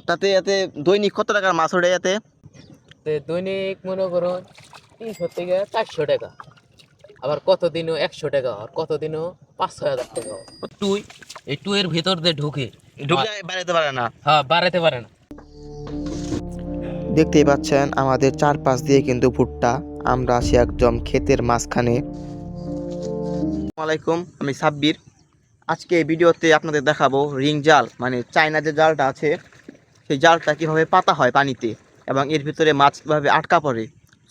তাতে এতে দৈনিক কত টাকার মাছ ওঠে এতে? দৈনিক মনে করুন 300 থেকে 400 টাকা, আবার কতদিনও 100 টাকা, আর কতদিনও 5-6 হাজার টাকা। টুই এই টুয়ের ভিতর দিয়ে ঢুকে ঢুকে বাড়াতে পারে না। হ্যাঁ, বাড়াতে পারে না। দেখতেই পাচ্ছেন আমাদের চারপাশ দিয়ে কিন্তু ভুট্টা। আমরা আছি একদম ক্ষেতের মাঝখানে। আসসালামু আলাইকুম, আমি সাব্বির। আজকে এই ভিডিওতে আপনাদের দেখাবো রিং জাল, মানে চায়না যে জালটা আছে সেই জালটা কিভাবে পাতা হয় পানিতে এবং এর ভিতরে মাছ কিভাবে আটকা পড়ে।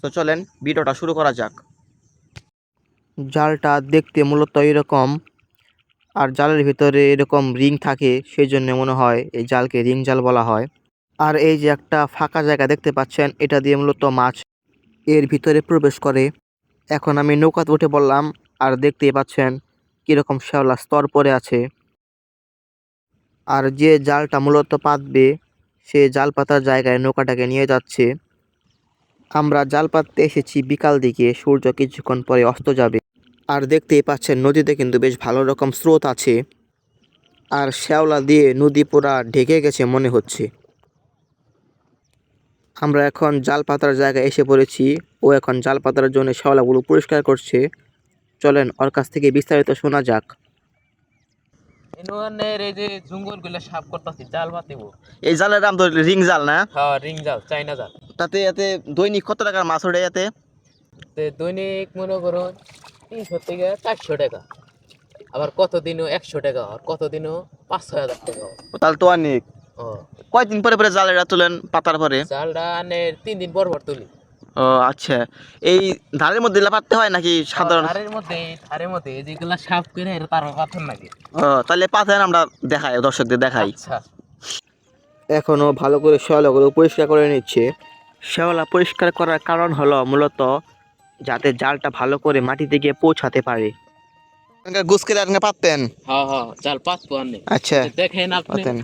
তো চলেন ভিডিওটা শুরু করা যাক। জালটা দেখতে মূলত এরকম, আর জালের ভিতরে এরকম রিং থাকে, সেই জন্য মনে হয় এই জালকে রিং জাল বলা হয়। আর এই যে একটা ফাঁকা জায়গা দেখতে পাচ্ছেন, এটা দিয়ে মূলত মাছ এর ভিতরে প্রবেশ করে। এখন আমি নৌকাতে উঠে বললাম, আর দেখতেই পাচ্ছেন কীরকম শ্যাওলা স্তর পড়ে আছে। আর যে জালটা মূলত পাতবে সে জাল পাতার জায়গায় নৌকাটাকে নিয়ে যাচ্ছে। আমরা জাল পাততে এসেছি বিকাল দিকে, সূর্য কিছুক্ষণ পরে অস্ত যাবে। আর দেখতেই পাচ্ছেন নদীতে কিন্তু বেশ ভালো রকম স্রোত আছে, আর শ্যাওলা দিয়ে নদী পুরা ঢেকে গেছে মনে হচ্ছে। আমরা এখন জাল পাতার জায়গায় এসে পড়েছি। ও এখন জাল পাতার জন্য শ্যাওলাগুলো পরিষ্কার করছে। চলেন ওর কাছ থেকে বিস্তারিত শোনা যাক। এই যে জঙ্গল গুলো সাফ করতেছি, জাল পাতিব। এই জালের নাম তো রিং জাল না? হ্যাঁ, রিং জাল, চাইনা জাল। তাতে এতে দৈনিক কত টাকার মাছ ওঠে এতে? দৈনিক মনে করুন 300 থেকে 400 টাকা, আবার কতদিনও 100 টাকা, আর কতদিনও 5-6 হাজার টাকা। তাহলে তো অনেক। ও, কয়দিন পরে পরে জালেরা তুলেন পাতার পরে? জালটা 3 দিন পর পর তুলি। ও আচ্ছা, এই ধারের মধ্যে পাততে হয় নাকি সাধারণ? ধারের মধ্যে যেগুলা সাফ করে এটা তার পাথর লাগে। ও তাহলে পাতেন, আমরা দেখাই, দর্শকদের দেখাই। আচ্ছা, এখনো ভালো করে শ্যাওলাগুলো পরিষ্কার করে নিচ্ছে। শ্যাওলা পরিষ্কার করার কারণ হলো মূলত যাতে জালটা ভালো করে মাটিতে গিয়ে পৌঁছাতে পারে। গুছ করে আপনি পাততেন? হ্যাঁ হ্যাঁ, জাল পাতবো আনে। আচ্ছা, দেখেন আপনি। পাতেন।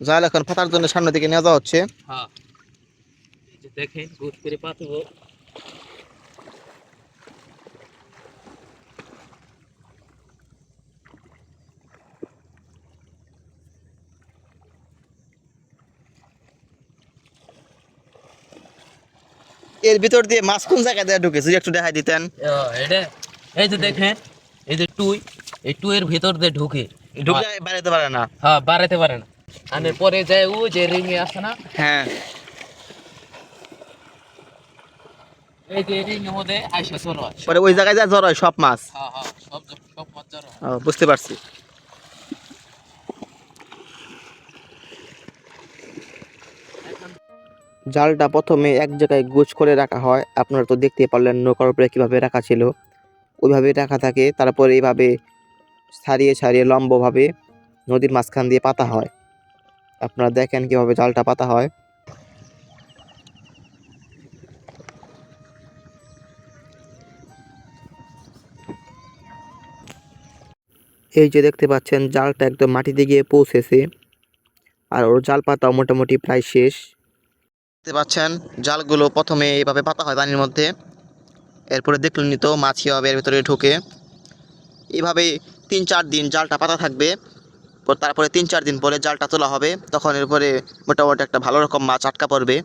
জাল এখন পাতার জন্য সামনের দিকে নিয়ে যাওয়া হচ্ছে। হ্যাঁ, এই যে দেখেন গুড করে পাতবো। এর ভিতর দিয়ে মাছ কোন জায়গা দিয়ে ঢুকে যদি একটু দেখাই দিতেন। এটা এই যে দেখেন, এই যে টুই এই টুয়ের ভিতর দিয়ে ঢুকে ঢুকে বাড়াতে পারে না। হ্যাঁ, বাড়াতে পারে না। আনের পরে যায় ও যে রিঙে আছে না, হ্যাঁ, এই যে রিঙের মধ্যে আইসা চলো। পরে ওই জায়গায় যা জড় হয় সব মাছ। হ্যাঁ হ্যাঁ, সব মাছ জড়ো হয়। বুঝতে পারছি। জালটা প্রথমে এক জায়গায় গোছ করে রাখা হয়। আপনারা তো দেখতে পারলেন নৌকার উপরে কীভাবে রাখা ছিল, ওইভাবেই রাখা থাকে। তারপরে এইভাবে ছাড়িয়ে ছাড়িয়ে লম্বভাবে নদীর মাঝখান দিয়ে পাতা হয়। আপনারা দেখেন কীভাবে জালটা পাতা হয়। এই যে দেখতে পাচ্ছেন জালটা একদম মাটিতে গিয়ে পৌঁছেছে, আর ওর জাল পাতাও মোটামুটি প্রায় শেষ। দেখতে পাচ্ছেন জালগুলো প্রথমে এইভাবে পাতা হয় পানির মধ্যে, এরপরে দেখলেন তো মাছ কীভাবে এর ভিতরে ঢোকে। এইভাবে 3-4 দিন জালটা পাতা থাকবে। তারপরে 3-4 দিন পরে জালটা তোলা হবে, তখন এরপরে মোটামুটি একটা ভালো রকম মাছ আটকা পড়বে।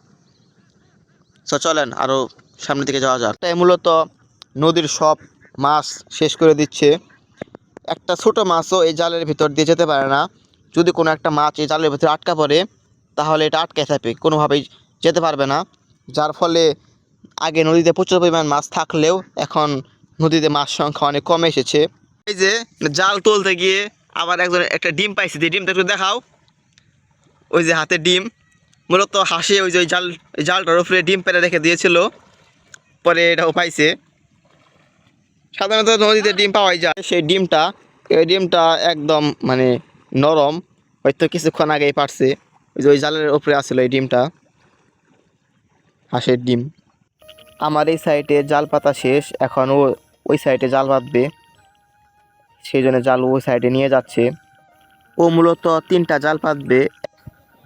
তো চলেন আরও সামনের দিকে যাওয়া যাক। তাই মূলত নদীর সব মাছ শেষ করে দিচ্ছে। একটা ছোট মাছও এই জালের ভিতর দিয়ে যেতে পারে না। যদি কোনো একটা মাছ এই জালের ভিতরে আটকা পড়ে তাহলে এটা আটকে থাকবে, কোনোভাবেই যেতে পারবে না। যার ফলে আগে নদীতে প্রচুর পরিমাণ মাছ থাকলেও এখন নদীতে মাছ সংখ্যা অনেক কমে এসেছে। এই যে জাল তুলতে গিয়ে আবার একজন একটা ডিম পাইছে, যে ডিমটা একটু দেখাও। ওই যে হাতে ডিম, মূলত হাসে ওই যে ওই জালটার উপরে ডিম পেড়ে রেখে দিয়েছিল, পরে এটাও পাইছে। সাধারণত নদীতে ডিম পাওয়াই যায়, সেই ডিমটা, এই ডিমটা একদম মানে নরম, হয়তো কিছুক্ষণ আগেই পারছে। ওই যে ওই জালের উপরে আসছিল এই ডিমটা, হাঁসের ডিম। আমার এই সাইডে জাল পাতা শেষ, এখন ও ওই সাইডে জাল পাতবে, সেই জন্য জাল ওই সাইডে নিয়ে যাচ্ছে। ও মূলত 3টা জাল পাতবে,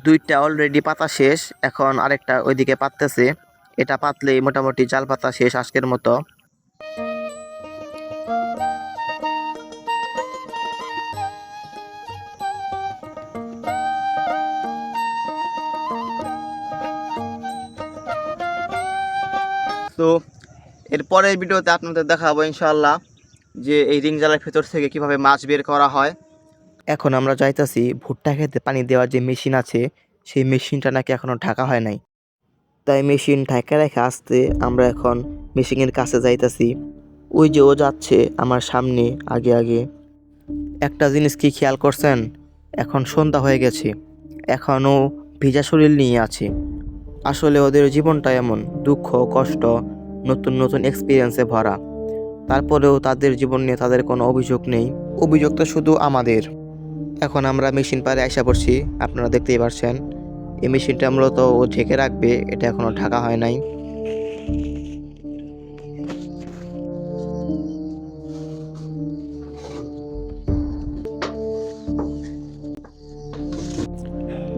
2টা অলরেডি পাতা শেষ, এখন আরেকটা ওইদিকে পাততেছে। এটা পাতলেই মোটামুটি জাল পাতা শেষ আজকের মতো। তো এর পরের ভিডিওতে আপনাদের দেখাবো ইনশাআল্লাহ যে এই রিং জালের ভেতর থেকে কিভাবে মাছ বের করা হয়। এখন আমরা যাইতাছি ভুট্টা খেতে পানি দেওয়ার যে মেশিন আছে সেই মেশিনটা নাকি এখনও ঢাকা হয় নাই, তাই মেশিন ঢাকা রেখে আসতে আমরা এখন মেশিনের কাছে যাইতাছি। ওই যে ও যাচ্ছে আমার সামনে আগে আগে। একটা জিনিস কি খেয়াল করছেন, এখন সন্ধ্যা হয়ে গেছে, এখনও ভিজা শরীর নিয়ে আছে। আসলে ওদের জীবনটা এমন দুঃখ কষ্ট নতুন নতুন এক্সপিরিয়েন্সে ভরা, তারপরেও তাদের জীবন নিয়ে তাদের কোনো অভিযোগ নেই, অভিযোগ তো শুধু আমাদের। এখন আমরা মেশিন পারে আইসা পড়ছি, আপনারা দেখতেই পারছেন। এই মেশিনটা মূলত ও ঢেকে রাখবে, এটা এখনো ঢাকা হয় নাই।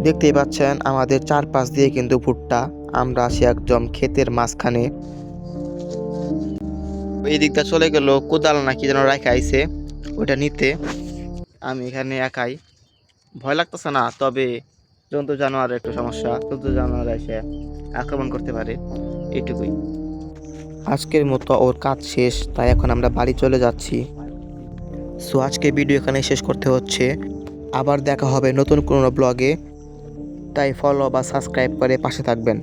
দেখতেই পাচ্ছেন আমাদের চারপাশ দিয়ে কিন্তু ভুট্টা, আমরা আছি একদম ক্ষেতের মাঝখানে। এই দিকটা চলে গেল কোদাল নাকি যেন রাখা আইছে ওইটা নিতে। আমি এখানে একাই, ভয় লাগতেছে না, তবে জন্তু জানোয়ারের একটু সমস্যা, জন্তু জানোয়ার এসে আক্রমণ করতে পারে, এইটুকুই। আজকের মতো ওর কাজ শেষ, তাই এখন আমরা বাড়ি চলে যাচ্ছি। সো আজকের ভিডিও এখানে শেষ করতে হচ্ছে। আবার দেখা হবে নতুন কোনো ব্লগে, তাই ফলো বা সাবস্ক্রাইব করে পাশে থাকবেন।